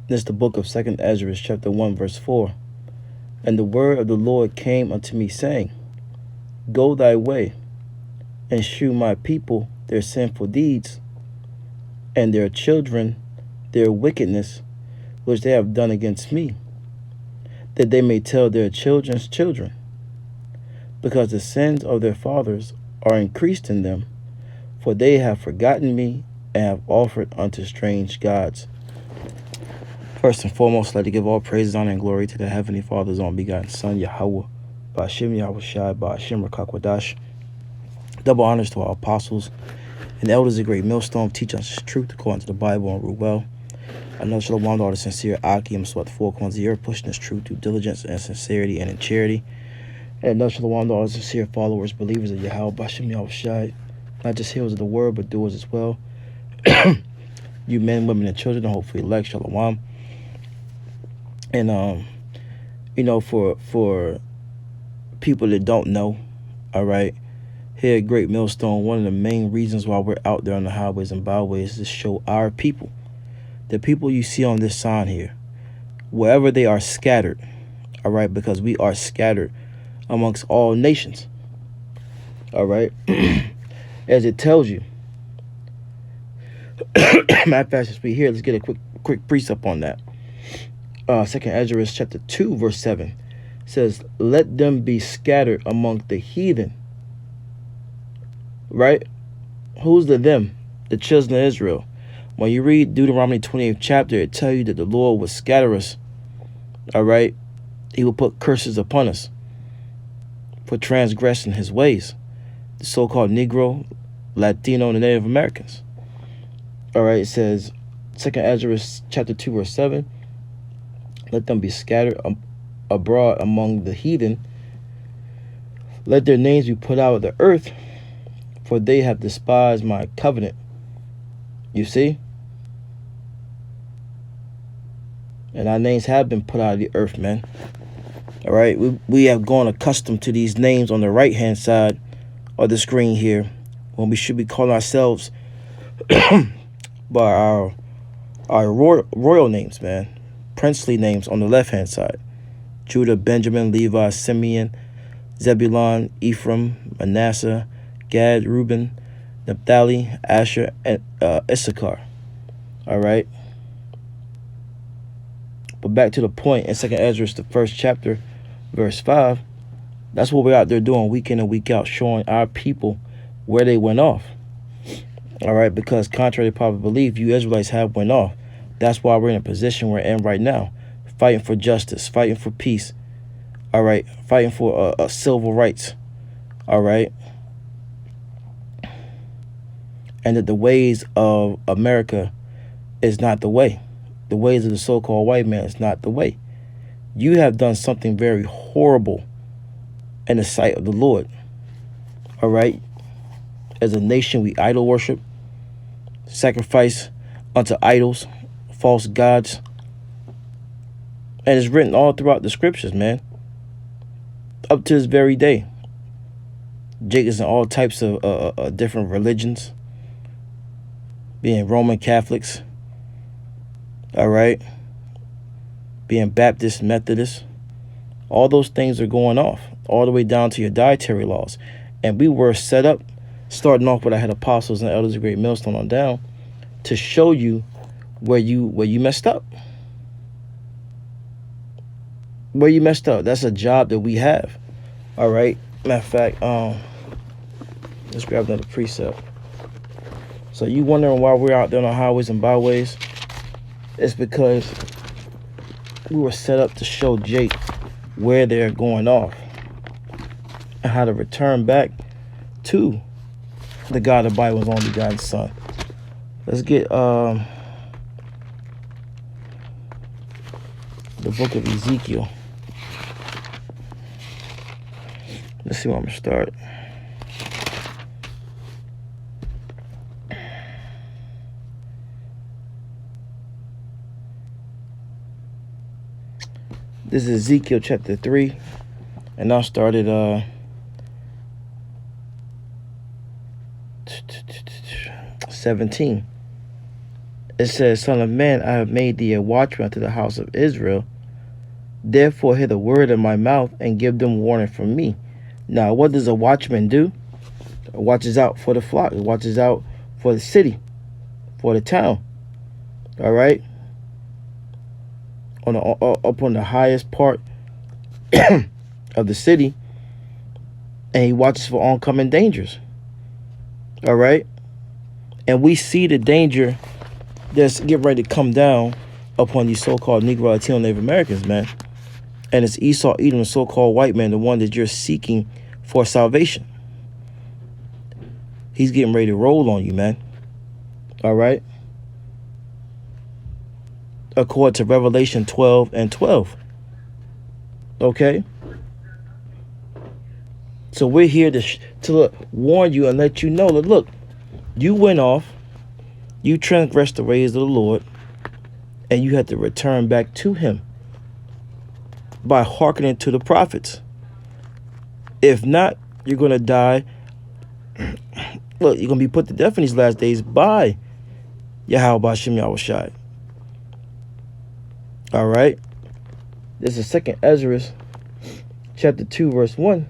This is the book of 2nd Ezra, chapter 1, verse 4. And the word of the Lord came unto me, saying, Go thy way, and shew my people their sinful deeds, and their children their wickedness, which they have done against me, that they may tell their children's children, because the sins of their fathers are increased in them, for they have forgotten me and have offered unto strange gods. First and foremost, I'd like to give all praises, honor, and glory to the Heavenly Father's only begotten Son, Yahweh, Ba'ashem Yahweh Shai, Ba'ashem Rakakwadash. Double honors to our apostles and elders of Great Millstone, teach us truth according to the Bible and rule well. Another shalom to all the sincere Akim, so at the four corners of the earth, pushing this truth through diligence and sincerity and in charity. And another shalom to all the sincere followers, believers of Yahweh, Ba'ashem Yahweh Shai, not just hearers of the word, but doers as well. You men, women, and children, and hopefully elect, shalom. And for people that don't know, all right, here at Great Millstone, one of the main reasons why we're out there on the highways and byways is to show our people, the people you see on this sign here, wherever they are scattered, all right, because we are scattered amongst all nations, all right, as it tells you. Matter of fact, since we're here, let's get a quick precept on that. 2nd Ezra chapter 2 verse 7 says, let them be scattered among the heathen. Right? Who's the them? The children of Israel. When you read Deuteronomy 28th chapter, it tells you that the Lord will scatter us. All right? He will put curses upon us for transgressing his ways. The so-called Negro, Latino, and the Native Americans. All right, it says, 2nd Ezra chapter 2 verse 7, let them be scattered abroad among the heathen. Let their names be put out of the earth, for they have despised my covenant. You see? And our names have been put out of the earth, man. All right? We have gone accustomed to these names on the right-hand side of the screen here, when we should be calling ourselves by our royal names, man. Princely names on the left-hand side. Judah, Benjamin, Levi, Simeon, Zebulun, Ephraim, Manasseh, Gad, Reuben, Naphtali, Asher, and Issachar. All right? But back to the point, in 2nd Ezra, the first chapter, verse 5, that's what we're out there doing week in and week out, showing our people where they went off. All right? Because contrary to popular belief, you Israelites have went off. That's why we're in a position we're in right now, fighting for justice, fighting for peace, all right, fighting for civil rights, all right, and that the ways of America is not the way. The ways of the so-called white man is not the way. You have done something very horrible in the sight of the Lord, all right. As a nation, we idol worship, sacrifice unto idols, false gods, and it's written all throughout the scriptures, man, up to this very day. Jacob's in all types of different religions, being Roman Catholics, all right, being Baptist, Methodist, all those things are going off, all the way down to your dietary laws. And we were set up, starting off with I had apostles and elders of Great Millstone on down, to show you where you messed up. Where you messed up. That's a job that we have. All right. Matter of fact, let's grab another precept. So you wondering why we're out there on the highways and byways? It's because we were set up to show Jake where they're going off and how to return back to the God of the Bible's only begotten Son. Let's get the book of Ezekiel. Let's see where I'm going to start. This is Ezekiel chapter 3, and I'll start at 17. It says, Son of man, I have made thee a watchman to the house of Israel. Therefore hear the word of my mouth and give them warning from me. Now, what does a watchman do? It watches out for the flock. It watches out for the city, for the town. All right? Up on the highest part of the city. And he watches for oncoming dangers. All right? And we see the danger that's getting ready to come down upon these so-called Negro Latino Native Americans, man. And it's Esau, Edom, the so-called white man, the one that you're seeking for salvation. He's getting ready to roll on you, man. All right? According to Revelation 12:12. Okay? So we're here to warn you and let you know that, look, you went off, you transgressed the ways of the Lord, and you had to return back to him by hearkening to the prophets. If not, you're going to die. Look, you're going to be put to death in these last days by Yahweh Bashem Yahushai. All right? This is 2 Ezra chapter 2, verse 1.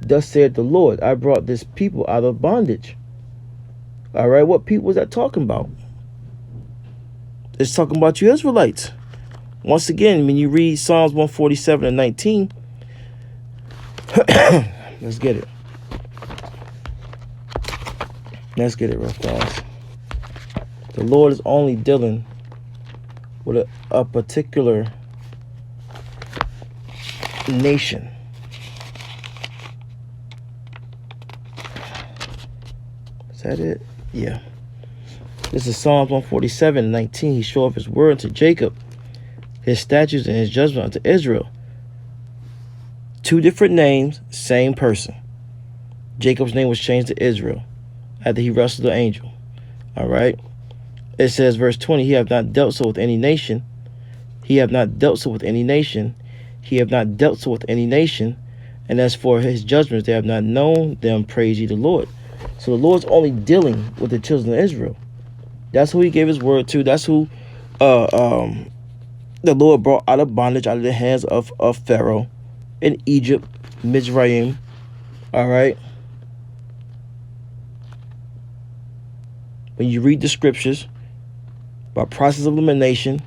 Thus saith the Lord, I brought this people out of bondage. All right, what people is that talking about? It's talking about you Israelites. Once again, when you read Psalms 147 and 19, let's get it. Let's get it real fast. The Lord is only dealing with a particular nation. Is that it? Yeah. This is Psalms 147 and 19. He showed his word unto Jacob, his statutes and his judgment unto Israel. Two different names, same person. Jacob's name was changed to Israel after he wrestled the angel. All right. It says, verse 20, he have not dealt so with any nation. He have not dealt so with any nation. He have not dealt so with any nation. And as for his judgments, they have not known them. Praise ye the Lord. So the Lord's only dealing with the children of Israel. That's who he gave his word to. That's who the Lord brought out of bondage, out of the hands of Pharaoh in Egypt, Mizraim. All right. When you read the scriptures, by process of elimination,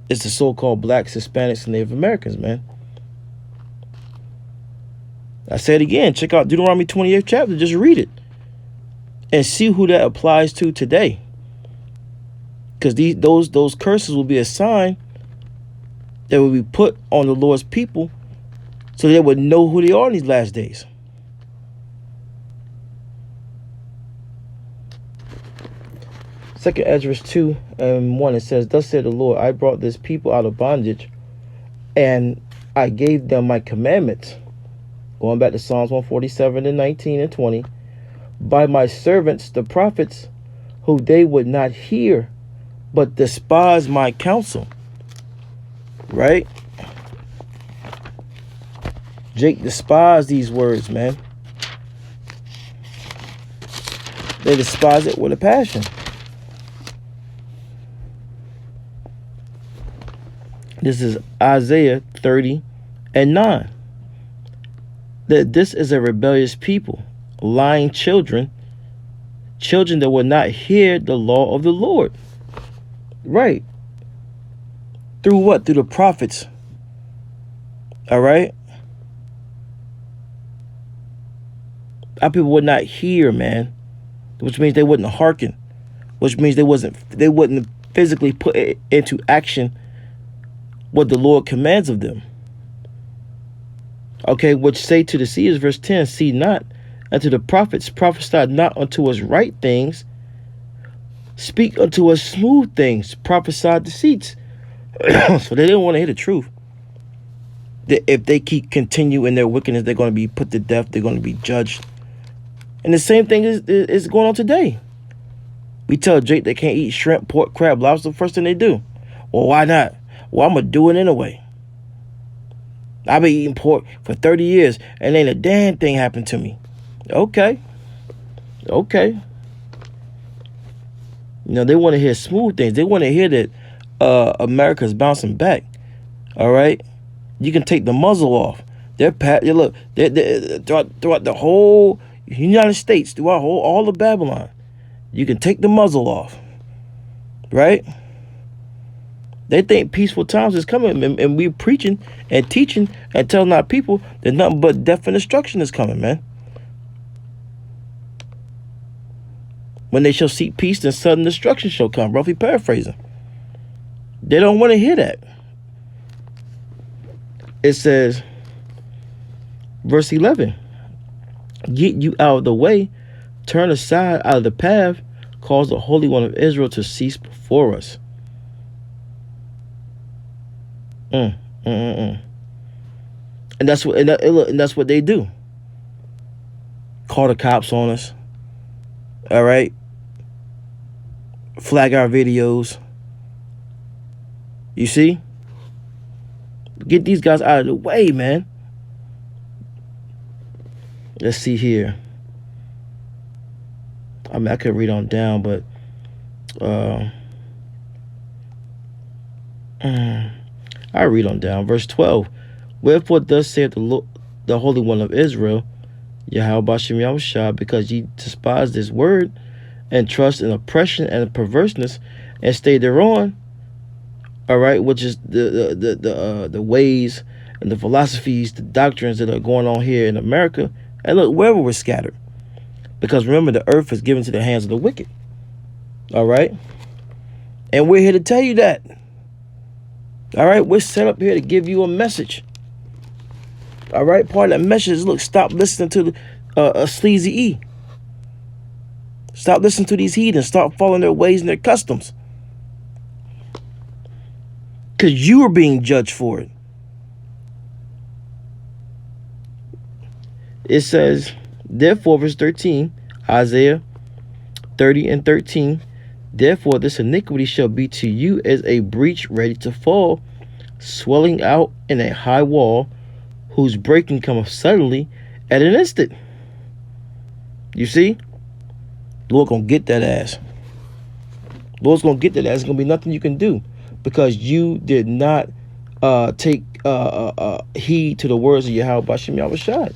it's the so-called blacks, Hispanics, and Native Americans, man. I say it again. Check out Deuteronomy 28th chapter. Just read it and see who that applies to today. Because those curses will be a sign that will be put on the Lord's people so they would know who they are in these last days. Second Ezra 2 and 1, it says, Thus said the Lord, I brought this people out of bondage, and I gave them my commandments. Going back to Psalms 147 and 19 and 20. By my servants, the prophets, who they would not hear, but despise my counsel. Right? Jake despised these words, man. They despise it with a passion. This is Isaiah 30 and 9. That this is a rebellious people, lying children that will not hear the law of the Lord. Right. Through what? Through the prophets. All right. Our people would not hear, man, which means they wouldn't hearken, which means they wouldn't physically put into action what the Lord commands of them. Okay, which say to the seers, verse 10, see not, and to the prophets, prophesy not unto us right things, speak unto us smooth things, prophesy deceits. So they didn't want to hear the truth. That if they continue in their wickedness, they're going to be put to death, they're going to be judged. And the same thing is going on today. We tell Jake they can't eat shrimp, pork, crab, lobster, first thing they do. Well, why not? Well, I'm going to do it anyway. I've been eating pork for 30 years and ain't a damn thing happened to me. Okay. You know, they want to hear smooth things. They want to hear that America's bouncing back. All right, you can take the muzzle off. Look, throughout the whole United States, throughout all of Babylon, you can take the muzzle off. Right? They think peaceful times is coming, and we're preaching and teaching and telling our people that nothing but death and destruction is coming, man. When they shall seek peace, then sudden destruction shall come. Roughly paraphrasing. They don't want to hear that. It says, verse 11, get you out of the way, turn aside out of the path, cause the Holy One of Israel to cease before us. And that's what they do. Call the cops on us. All right. Flag our videos. You see? Get these guys out of the way, man. Let's see here. I mean, I could read on down, but I read on down. Verse 12. Wherefore thus saith the Lord, the Holy One of Israel, Yahweh Bashem Yahushua, because ye despise this word and trust in oppression and perverseness and stay thereon. All right, which is the ways and the philosophies, the doctrines that are going on here in America. And look, wherever we're scattered. Because remember, the earth is given to the hands of the wicked. All right. And we're here to tell you that. All right. We're set up here to give you a message. All right. Part of that message is, look, stop listening to a sleazy E. Stop listening to these heathens. Stop following their ways and their customs. Because you are being judged for it. It says, therefore, verse 13, Isaiah 30 and 13, therefore this iniquity shall be to you as a breach ready to fall, swelling out in a high wall, whose breaking cometh suddenly at an instant. You see? The Lord gonna get that ass. The Lord's gonna get that ass. There's gonna be nothing you can do, because you did not take heed to the words of Yahweh Bashem Yahushua.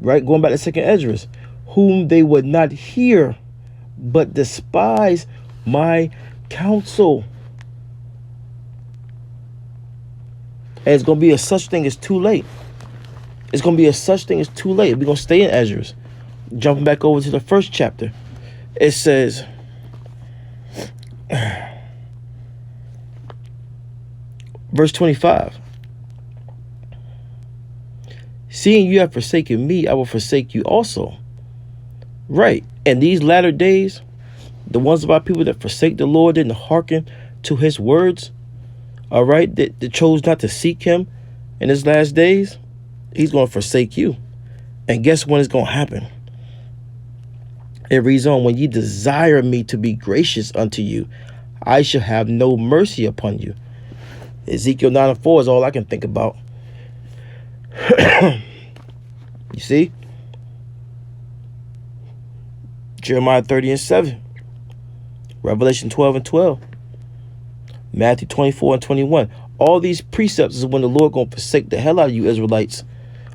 Right? Going back to 2nd Esdras, whom they would not hear, but despise my counsel. And it's going to be a such thing as too late. It's going to be a such thing as too late. We're going to stay in Esdras. Jumping back over to the first chapter. It says, verse 25. Seeing you have forsaken me, I will forsake you also. Right. And these latter days, the ones of our people that forsake the Lord, didn't hearken to his words, all right, that chose not to seek him in his last days, he's going to forsake you. And guess when it's going to happen? It reads on, when ye desire me to be gracious unto you, I shall have no mercy upon you. Ezekiel 9 and 4 is all I can think about. You see? Jeremiah 30 and 7. Revelation 12 and 12. Matthew 24 and 21. All these precepts is when the Lord going to forsake the hell out of you Israelites.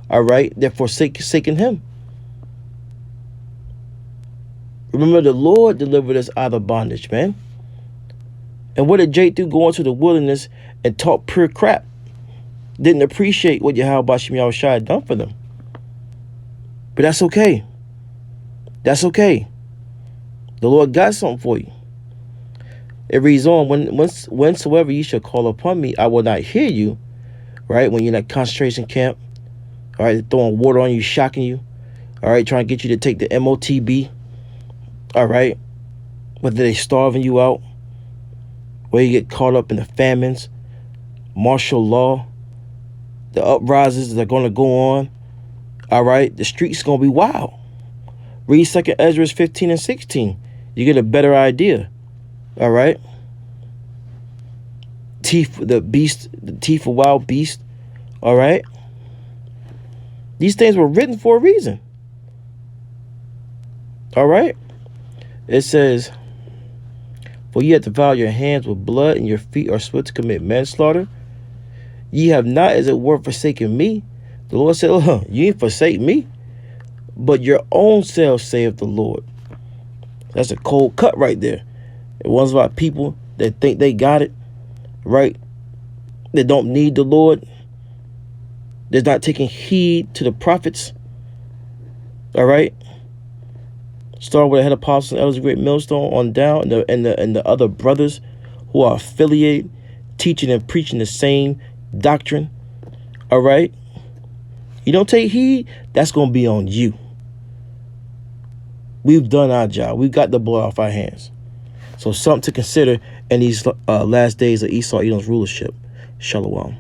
All right? They're forsaking him. Remember, the Lord delivered us out of bondage, man. And what did Jake do? Go into the wilderness and talk pure crap. Didn't appreciate what Yahweh Bashem Yahushua had done for them. But that's okay. That's okay. The Lord got something for you. It reads on, whensoever you shall call upon me, I will not hear you. Right? When you're in that concentration camp. All right? Throwing water on you, shocking you. All right? Trying to get you to take the MOTB. All right? Whether they starving you out. Where you get caught up in the famines. Martial law. The uprisings that are going to go on. All right? The streets going to be wild. Read 2nd Esdras 15 and 16. You get a better idea. All right? The teeth of wild beast. All right? These things were written for a reason. All right. It says, for ye have defiled your hands with blood, and your feet are swift to commit manslaughter. Ye have not, as it were, forsaken me. The Lord said, you ain't forsake me, but your own selves, saith the Lord. That's a cold cut right there. It was about people that think they got it, right? That don't need the Lord. That's not taking heed to the prophets. All right. Start with the head apostles and elders of Great Millstone on down, and the other brothers who are affiliated, teaching and preaching the same doctrine. All right. You don't take heed, that's going to be on you. We've done our job. We've got the blood off our hands. So something to consider in these last days of Esau Edom's rulership. Shalom.